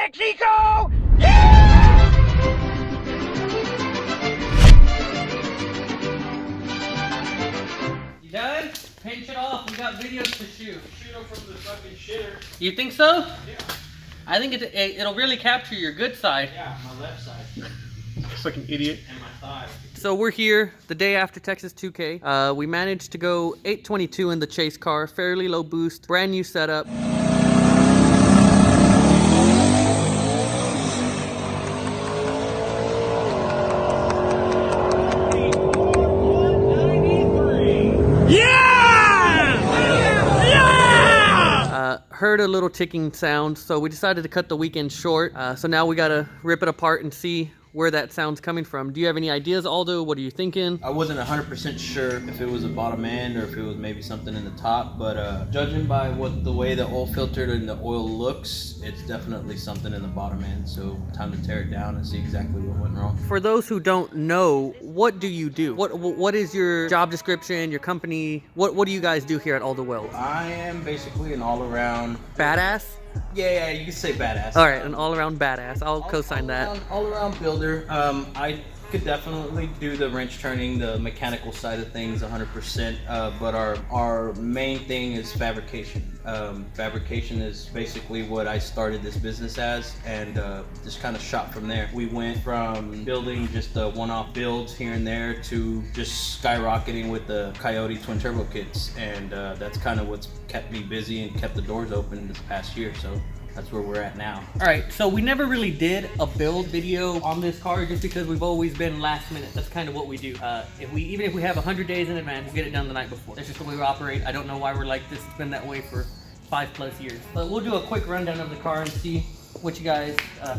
Mexico! Yeah! You done? Pinch it off. We got videos to shoot. Shoot them from the fucking shitter. You think so? Yeah. I think it'll really capture your good side. Yeah, my left side. Fucking idiot. And my thigh. So we're here the day after Texas 2K. We managed to go 822 in the chase car, fairly low boost, brand new setup. Heard a little ticking sound, so we decided to cut the weekend short. So now we gotta rip it apart and see where that sound's coming from. Do you have any ideas, Aldo? What are you thinking? I wasn't 100% sure if it was a bottom end or if it was maybe something in the top, but judging by the way the oil filter and the oil looks, it's definitely something in the bottom end. So time to tear it down and see exactly what went wrong. For those who don't know, what do you do? What is your job description, your company? What do you guys do here at Aldo Welds? I am basically an all-around Badass? Yeah, you can say badass. All right, an all-around badass. I'll co-sign that. All-around builder. I could definitely do the wrench turning, the mechanical side of things 100%, but our main thing is fabrication. Fabrication is basically what I started this business as, and just kind of shot from there. We went from building just one-off builds here and there to just skyrocketing with the Coyote twin turbo kits, and that's kind of what's kept me busy and kept the doors open this past year. So that's where we're at now. All right, so we never really did a build video on this car just because we've always been last minute. That's kind of what we do. Even if we have 100 days in advance, we'll get it done the night before. That's just the way we operate. I don't know why we're like this. It's been that way for 5+ years. But we'll do a quick rundown of the car and see what you guys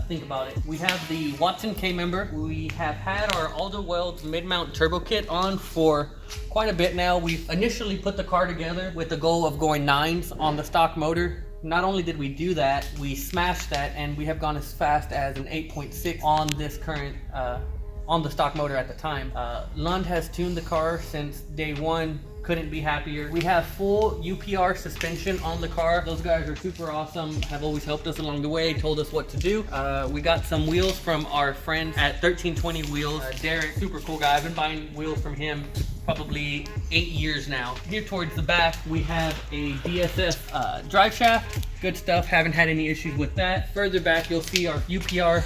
think about it. We have the Watson K member. We have had our Aldo Welds mid-mount turbo kit on for quite a bit now. We initially put the car together with the goal of going 9s on the stock motor. Not only did we do that, we smashed that, and we have gone as fast as an 8.6 on this current, on the stock motor at the time. Lund has tuned the car since day one. Couldn't be happier. We have full UPR suspension on the car. Those guys are super awesome, have always helped us along the way, told us what to do. We got some wheels from our friend at 1320 Wheels. Derek, super cool guy. I've been buying wheels from him probably 8 years now. Here towards the back, we have a DSF drive shaft. Good stuff, haven't had any issues with that. Further back, you'll see our UPR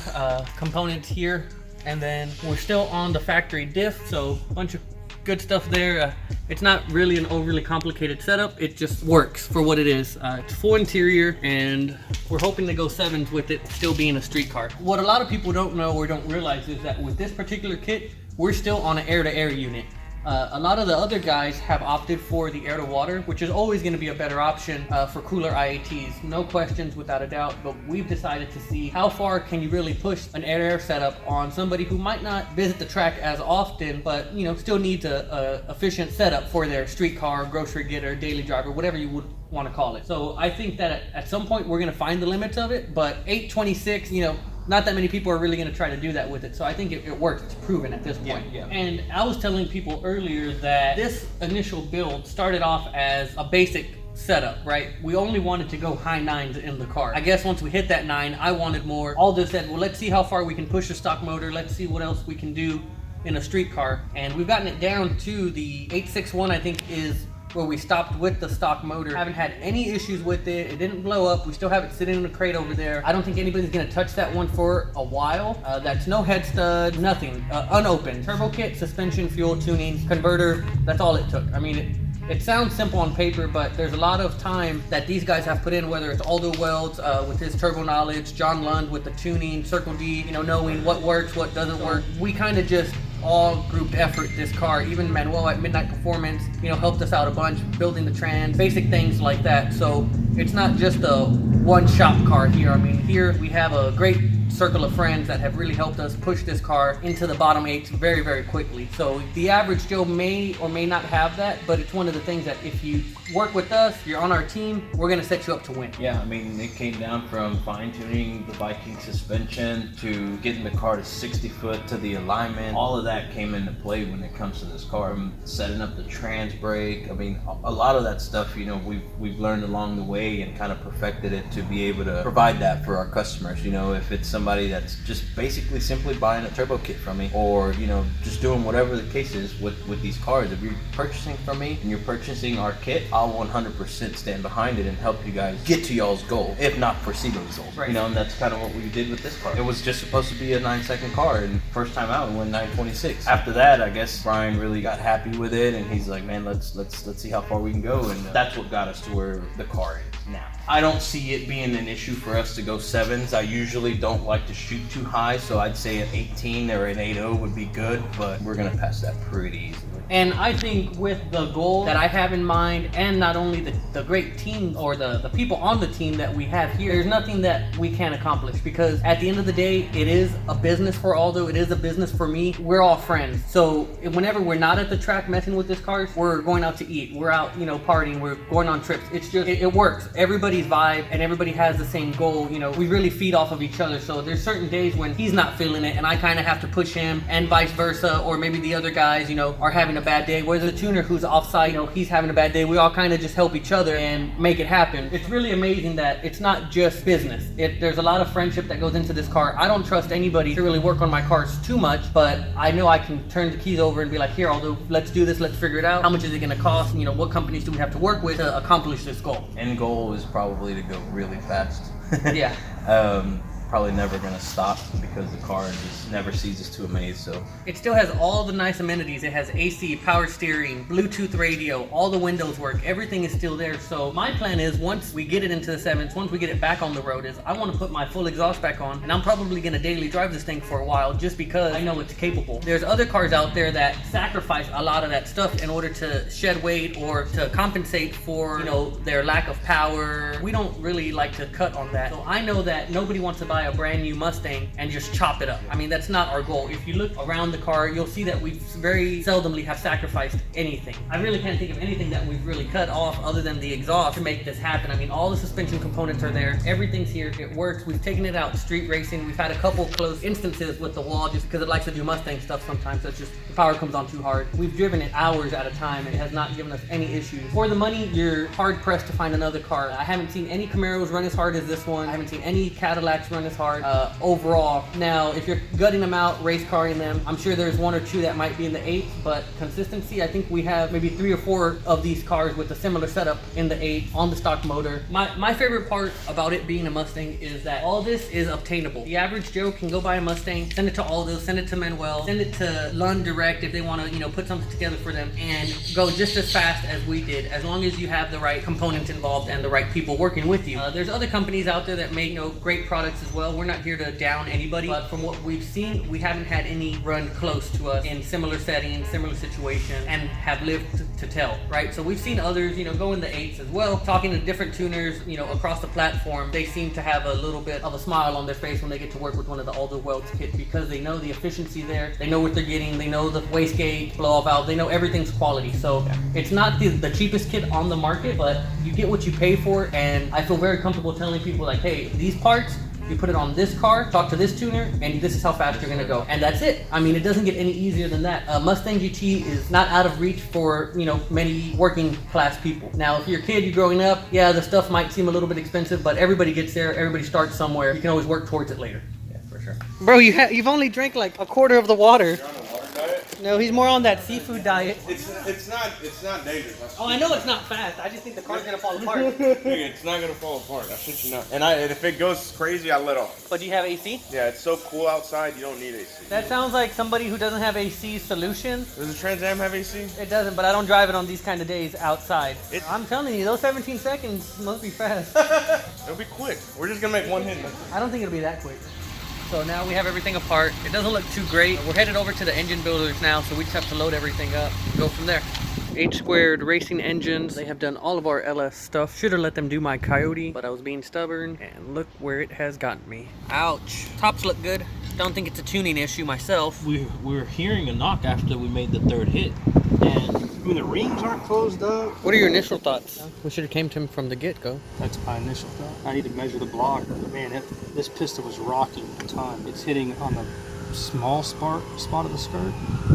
components here. And then we're still on the factory diff, so a bunch of good stuff there. It's not really an overly complicated setup. It just works for what it is. It's full interior, and we're hoping to go 7s with it still being a street car. What a lot of people don't know or don't realize is that with this particular kit, we're still on an air-to-air unit. A lot of the other guys have opted for the air-to-water, which is always going to be a better option for cooler IATs, no questions, without a doubt. But we've decided to see how far can you really push an air-to-air setup on somebody who might not visit the track as often, but still needs a efficient setup for their street car, grocery getter, daily driver, whatever you would want to call it. So I think that at some point we're going to find the limits of it, but 826, not that many people are really going to try to do that with it. So I think it works. It's proven at this point. Yeah. And I was telling people earlier that this initial build started off as a basic setup, right? We only wanted to go high 9s in the car. I guess once we hit that 9, I wanted more. Aldo said, well, let's see how far we can push the stock motor. Let's see what else we can do in a street car. And we've gotten it down to the 861, I think, is where we stopped with the stock motor. Haven't had any issues with it. It didn't blow up. We still have it sitting in the crate over there. I don't think anybody's gonna touch that one for a while. That's no head stud, nothing, unopened. Turbo kit, suspension, fuel, tuning, converter, that's all it took. I mean, it sounds simple on paper, but there's a lot of time that these guys have put in, whether it's Aldo Welds with his turbo knowledge, John Lund with the tuning, Circle D, knowing what works, what doesn't work. We kind of just all grouped effort this car. Even Manuel at Midnight Performance, helped us out a bunch, building the trans, basic things like that. So it's not just a one shop car here. I mean, here we have a great circle of friends that have really helped us push this car into the bottom 8 very, very quickly. So the average Joe may or may not have that, but it's one of the things that if you work with us, you're on our team, we're gonna set you up to win. Yeah, I mean, it came down from fine-tuning the Viking suspension to getting the car to 60 foot to the alignment. All of that came into play when it comes to this car. Setting up the trans brake. I mean, a lot of that stuff, you know, we've learned along the way and kind of perfected it to be able to provide that for our customers. You know, if it's somebody that's just basically simply buying a turbo kit from me, or, you know, just doing whatever the case is with these cars, if you're purchasing from me and you're purchasing our kit, I'll 100% stand behind it and help you guys get to y'all's goal, if not foresee those goals. Right. You know, and that's kind of what we did with this car. It was just supposed to be a 9-second car, and first time out, we went 9:26. After that, I guess Brian really got happy with it, and he's like, man, let's see how far we can go, and that's what got us to where the car is now. I don't see it being an issue for us to go 7s. I usually don't like to shoot too high, so I'd say an 18 or an 8.0 would be good, but we're gonna pass that pretty easily. And I think with the goal that I have in mind, and not only the great team or the people on the team that we have here, there's nothing that we can't accomplish, because at the end of the day, it is a business for Aldo, it is a business for me. We're all friends. So whenever we're not at the track messing with this cars, we're going out to eat, we're out, you know, partying, we're going on trips. It's just, it works. Everybody's vibe and everybody has the same goal. You know, we really feed off of each other. So there's certain days when he's not feeling it and I kind of have to push him, and vice versa, or maybe the other guys, you know, are having a bad day. Whereas the tuner who's offsite, you know, he's having a bad day. We all kind of just help each other and make it happen. It's really amazing that it's not just business. There's a lot of friendship that goes into this car. I don't trust anybody to really work on my cars too much, but I know I can turn the keys over and be like, here, Aldo, let's do this, let's figure it out. How much is it gonna cost? And, you know, what companies do we have to work with to accomplish this goal? End goal is probably to go really fast. Yeah. Probably never gonna stop because the car just never ceases to amaze. So it still has all the nice amenities. It has AC, power steering, Bluetooth radio, all the windows work, everything is still there. So my plan is, once we get it into the 7s, once we get it back on the road, is I want to put my full exhaust back on, and I'm probably gonna daily drive this thing for a while just because I know it's capable. There's other cars out there that sacrifice a lot of that stuff in order to shed weight or to compensate for, you know, their lack of power. We don't really like to cut on that. So I know that nobody wants to buy a brand new Mustang and just chop it up. I mean, that's not our goal. If you look around the car, you'll see that we very seldomly have sacrificed anything. I really can't think of anything that we've really cut off other than the exhaust to make this happen. I mean, all the suspension components are there. Everything's here. It works. We've taken it out street racing. We've had a couple close instances with the wall just because it likes to do Mustang stuff sometimes. So it's just the power comes on too hard. We've driven it hours at a time and it has not given us any issues. For the money, you're hard pressed to find another car. I haven't seen any Camaros run as hard as this one. I haven't seen any Cadillacs run as hard overall. Now, if you're gutting them out, race carring them, I'm sure there's 1 or 2 that might be in the 8s, but consistency, I think we have maybe 3 or 4 of these cars with a similar setup in the 8 on the stock motor. My favorite part about it being a Mustang is that all this is obtainable. The average Joe can go buy a Mustang, send it to Aldo, send it to Manuel, send it to Lund Direct if they want to, you know, put something together for them, and go just as fast as we did, as long as you have the right components involved and the right people working with you. There's other companies out there that make, you know, great products as well. We're not here to down anybody, but from what we've seen, we haven't had any run close to us in similar settings, similar situations, and have lived to tell, right? So we've seen others, you know, go in the 8s as well. Talking to different tuners, you know, across the platform, they seem to have a little bit of a smile on their face when they get to work with one of the Aldo Welds kits, because they know the efficiency there, they know what they're getting, they know the wastegate, blow-off valve, they know everything's quality. So it's not the cheapest kit on the market, but you get what you pay for, and I feel very comfortable telling people like, hey, these parts, you put it on this car, talk to this tuner, and this is how fast you're gonna go. And that's it. I mean, it doesn't get any easier than that. Mustang GT is not out of reach for, you know, many working class people. Now, if you're a kid, you're growing up, yeah, the stuff might seem a little bit expensive, but everybody gets there, everybody starts somewhere. You can always work towards it later. yeah, for sure. Bro, you've only drank like a quarter of the water. No, he's more on that seafood diet. It's not dangerous. Oh, I know it's not fast. I just think the car's gonna fall apart. It's not gonna fall apart. I shit you not. And if it goes crazy, I let off. But do you have AC? Yeah, it's so cool outside. You don't need AC. That sounds like somebody who doesn't have AC solution. Does the Trans Am have AC? It doesn't, but I don't drive it on these kind of days outside. I'm telling you, those 17 seconds must be fast. It'll be quick. We're just gonna make one hit. I don't think it'll be that quick. So now we have everything apart. It doesn't look too great. We're headed over to the engine builders now, so we just have to load everything up and go from there. H Squared Racing Engines. They have done all of our LS stuff. Should have let them do my Coyote, but I was being stubborn, and look where it has gotten me. Ouch. Tops look good. Don't think it's a tuning issue myself. We were hearing a knock after we made the third hit, and I mean, the rings aren't closed up. What are your initial thoughts? We should have came to him from the get-go. That's my initial thought. I need to measure the block. Man, this piston was rocking a ton. It's hitting on the small spot of the skirt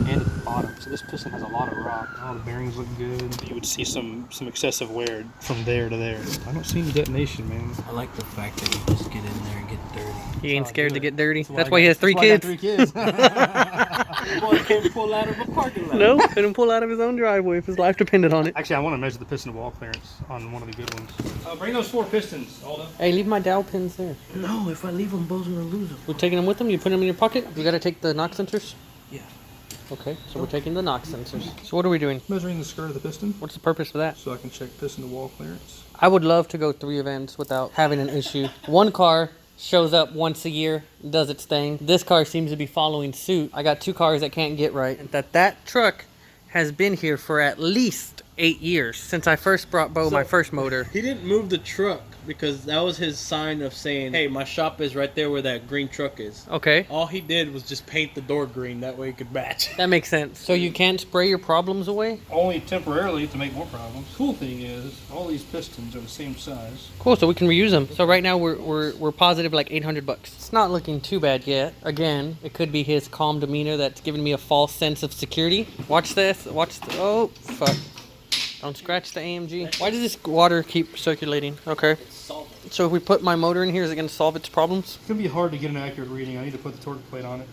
and at the bottom. So this piston has a lot of rock. All the bearings look good. You would see some excessive wear from there to there. I don't see any detonation, man. I like the fact that you just get in there and get dirty. He ain't scared to get dirty. That's That's why he has three kids. Boy can't pull out of a parking lot. No, couldn't pull out of his own driveway if his life depended on it. Actually, I want to measure the piston wall clearance on one of the good ones. Bring those 4 pistons, Aldo. Hey, leave my dowel pins there. No, if I leave them, Bo's gonna lose them. We're taking them with them? You put them in your pocket? We gotta take the knock sensors? Yeah. Okay, so we're taking the knock sensors. So what are we doing? Measuring the skirt of the piston What's the purpose of that? so I can check piston to wall clearance. I would love to go 3 events without having an issue. One car shows up once a year, does its thing. This car seems to be following suit. I got 2 cars that can't get right. And that truck has been here for at least 8 years since I first brought Bo my first motor. He didn't move the truck because that was his sign of saying, hey, my shop is right there where that green truck is. Okay, All he did was just paint the door green, that way it could match. that makes sense. So you can't spray your problems away? Only temporarily to make more problems. Cool thing is, all these pistons are the same size. Cool, so we can reuse them. So right now we're positive like $800. It's not looking too bad yet. Again, it could be his calm demeanor that's giving me a false sense of security. Watch this. Oh, fuck. Don't scratch the AMG. Why does this water keep circulating? Okay. So if we put my motor in here, is it going to solve its problems? It's gonna be hard to get an accurate reading. I need to put the torque plate on it.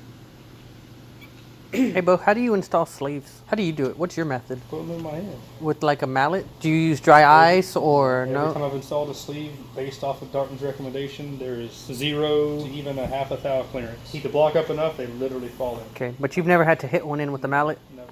Hey, Bo, how do you install sleeves? How do you do it? What's your method? Put them in my hand. With like a mallet? Do you use dry ice or Every no? time I've installed a sleeve based off of Darton's recommendation, there is 0 to even a half a thou clearance. Heat the block up enough, they literally fall in. Okay, but you've never had to hit one in with a mallet? Never.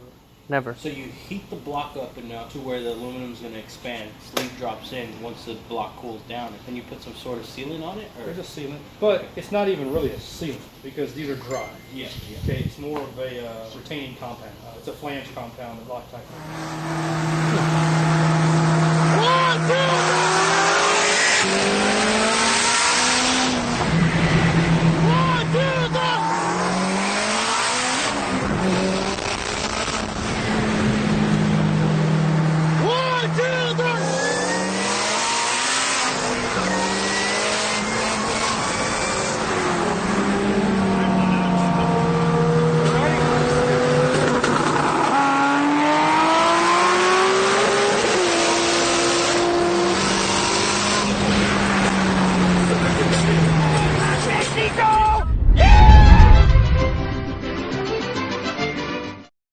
Never. So you heat the block up enough to where the aluminum's going to expand. Sleeve drops in once the block cools down. And then you put some sort of sealant on it? Or? There's a sealant, but it's not even really a sealant because these are dry. Yeah. Okay, it's more of a retaining compound. It's a flange compound that Loctite. 1, 2, 3!